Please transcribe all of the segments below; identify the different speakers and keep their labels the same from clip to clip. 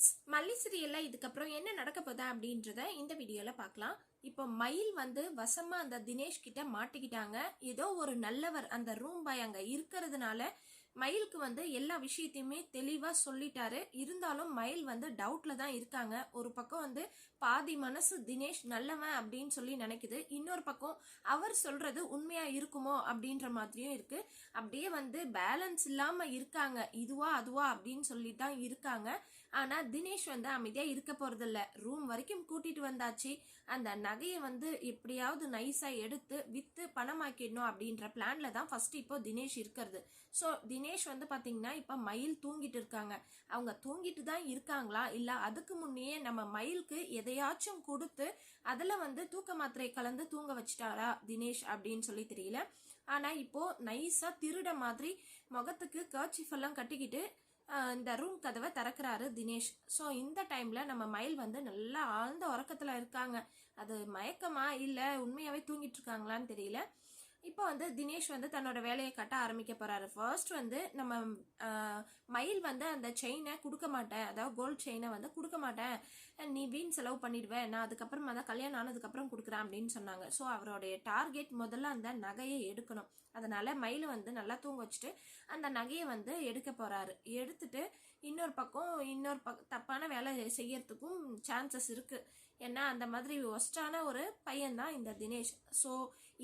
Speaker 1: Friends, மல்லி சீரியல்ல இதுக்கப்புறம் என்ன நடக்க போதா அப்படின்றத இந்த வீடியோல பார்க்கலாம். இப்போ மயில் வசமா அந்த தினேஷ் கிட்ட மாட்டிக்கிட்டாங்க. ஏதோ ஒரு நல்லவர் அந்த ரூம் பாய் அங்க இருக்கிறதுனால மயிலுக்கு எல்லா விஷயத்தையுமே தெளிவா சொல்லிட்டாரு. இருந்தாலும் மயில் டவுட்ல தான் இருக்காங்க. ஒரு பக்கம் பாதி மனசு தினேஷ் நல்லவன் அப்படின்னு சொல்லி நினைக்குது, இன்னொரு பக்கம் அவர் சொல்றது உண்மையா இருக்குமோ அப்படின்ற மாதிரியும் இருக்கு. அப்படியே பேலன்ஸ் இல்லாம இருக்காங்க, இதுவா அதுவா அப்படின்னு சொல்லி தான் இருக்காங்க. ஆனா தினேஷ் அமைதியா இருக்க போறது இல்ல. ரூம் வரைக்கும் கூட்டிட்டு வந்தாச்சு, அந்த நகையை எப்படியாவது நைஸா எடுத்து வித்து பணமாக்கிடணும் அப்படின்ற பிளான்ல தான் ஃபர்ஸ்ட் இப்போ தினேஷ் இருக்கிறது. ஸோ தினேஷ் பாத்தீங்கன்னா இப்ப மயில் தூங்கிட்டு இருக்காங்க. அவங்க தூங்கிட்டு தான் இருக்காங்களா இல்ல அதுக்கு முன்னையே நம்ம மயிலுக்கு எதையாச்சும் கொடுத்து அதுல தூக்க மாத்திரை கலந்து தூங்க வச்சிட்டாரா தினேஷ் அப்படின்னு சொல்லி தெரியல. ஆனா இப்போ நைஸா திருட மாதிரி முகத்துக்கு கர்ச்சிஃப் எல்லாம் கட்டிக்கிட்டு இந்த ரூம் கதவை திறக்கிறாரு தினேஷ். ஸோ இந்த டைம்ல நம்ம மயில் நல்லா ஆழ்ந்த உறக்கத்துல இருக்காங்க. அது மயக்கமா இல்ல உண்மையாவே தூங்கிட்டு இருக்காங்களான்னு தெரியல. இப்போ தினேஷ் தன்னோட வேலையை கட்ட ஆரம்பிக்க போறாரு. ஃபர்ஸ்ட் நம்ம மயில் அந்த செயினை கொடுக்க மாட்டேன், அதாவது கோல்ட் செயினை கொடுக்க மாட்டேன், நீ வீண் செலவு பண்ணிடுவேன், நான் அதுக்கப்புறமா தான் கல்யாணம் ஆனதுக்கப்புறம் கொடுக்குறேன் அப்படின்னு சொன்னாங்க. ஸோ அவருடைய டார்கெட் முதல்ல அந்த நகையை எடுக்கணும். அதனால மயில் நல்லா தூங்க வச்சுட்டு அந்த நகையை எடுக்க போறாரு. எடுத்துட்டு இன்னொரு பக்கம் தப்பான வேலை செய்யறதுக்கும் சான்சஸ் இருக்கு. ஏன்னா அந்த மாதிரி ஒஸ்டான ஒரு பையன் தான் இந்த தினேஷ். ஸோ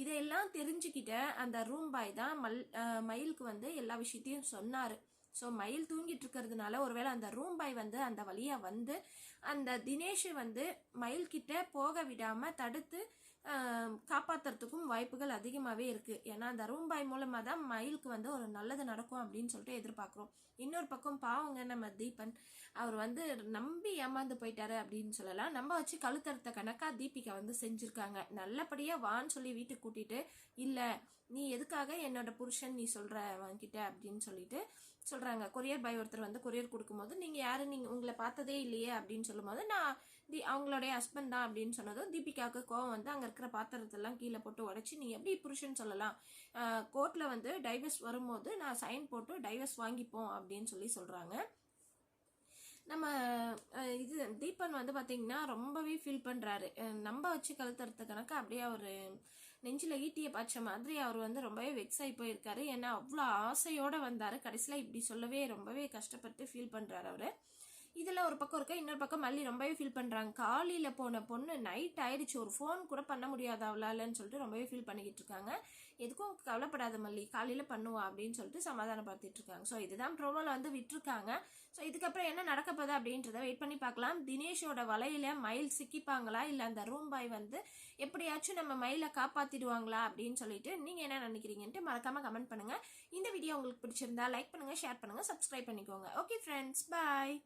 Speaker 1: இதையெல்லாம் தெரிஞ்சுக்கிட்ட அந்த ரூம் பாய் தான் மயிலுக்கு எல்லா விஷயத்தையும் சொன்னாரு. ஸோ மயில் தூங்கிட்டு இருக்கிறதுனால ஒருவேளை அந்த ரூம் பாய் அந்த வழியா அந்த தினேஷ் மயில் கிட்ட போக விடாம தடுத்து காப்பாத்துறதுக்கும் வாய்ப்புகள் அதிகமாகவே இருக்கு. ஏன்னா அந்த ரூம் பாய் மூலமா தான் மயிலுக்கு ஒரு நல்லது நடக்கும் அப்படின்னு சொல்லிட்டு எதிர்பார்க்குறோம். இன்னொரு பக்கம் பாவங்க நம்ம தீபன், அவர் நம்பி ஏமாந்து போயிட்டாரு அப்படின்னு சொல்லலாம். நம்ம வச்சு கழுத்தறுத்த கணக்கா தீபிகா செஞ்சிருக்காங்க. நல்லபடியா வான்னு சொல்லி வீட்டுக்கு கூட்டிட்டு, இல்ல நீ எதுக்காக என்னோட புருஷன் நீ சொல்ற வாங்கிட்ட அப்படின்னு சொல்லிட்டு சொல்றாங்க. கொரியர் பாய் ஒருத்தர் கொரியர் கொடுக்கும்போது நீங்க யாரு, நீங்க உங்களை பார்த்ததே இல்லையே அப்படின்னு சொல்லும் போது நான் அவங்களுடைய ஹஸ்பண்ட் தான் அப்படின்னு சொன்னதும் தீபிகாவுக்கு கோவம் அங்க இருக்கிற பாத்திரத்தெல்லாம் கீழே போட்டு உடைச்சு நீ எப்படி புருஷன் சொல்லலாம், கோர்ட்ல டைவர்ஸ் வரும்போது நான் சைன் போட்டு டைவர்ஸ் வாங்கிப்போம் அப்படின்னு சொல்லி சொல்றாங்க. நம்ம இது தீபன் பாத்தீங்கன்னா ரொம்பவே ஃபீல் பண்றாரு. நம்ம வச்சு கழுத்தறுத்த கணக்கு அப்படியே ஒரு நெஞ்சில ஈட்டிய பாய்ச்ச மாதிரி அவர் ரொம்பவே வெக்ஸ் ஆகி போயிருக்காரு. ஏன்னா அவ்வளோ ஆசையோட வந்தாரு, கடைசியில இப்படி சொல்லவே ரொம்பவே கஷ்டப்பட்டு ஃபீல் பண்றாரு அவரு. இதுல ஒரு பக்கம் இருக்க, இன்னொரு பக்கம் மல்லி ரொம்பவே ஃபீல் பண்றாங்க. காலையில போன பொண்ணு நைட் ஆயிடுச்சு, ஒரு ஃபோன் கூட பண்ண முடியாது அவளாலன்னு சொல்லிட்டு ரொம்பவே ஃபீல் பண்ணிக்கிட்டு இருக்காங்க. எதுக்கும் கவலைப்படாத மல்லி, காலையில பண்ணுவா அப்படின்னு சொல்லிட்டு சமாதானப்படுத்திட்டு இருக்காங்க. ஸோ இதுதான் ப்ரோமோல விட்டுருக்காங்க. ஸோ இதுக்கப்புறம் என்ன நடக்க போகுது அப்படின்றத வெயிட் பண்ணி பார்க்கலாம். தினேஷோட வலையில மயில் சிக்கிப்பாங்களா இல்ல அந்த ரூம் பாய் எப்படியாச்சும் நம்ம மயிலை காப்பாத்திடுவாங்களா அப்படின்னு சொல்லிட்டு நீங்க என்ன நினைக்கிறீங்கன்ட்டு மறக்காம கமெண்ட் பண்ணுங்க. இந்த வீடியோ உங்களுக்கு பிடிச்சிருந்தா லைக் பண்ணுங்க, ஷேர் பண்ணுங்க, சப்ஸ்கிரைப் பண்ணிக்கோங்க. ஓகே ஃப்ரெண்ட்ஸ், பாய்.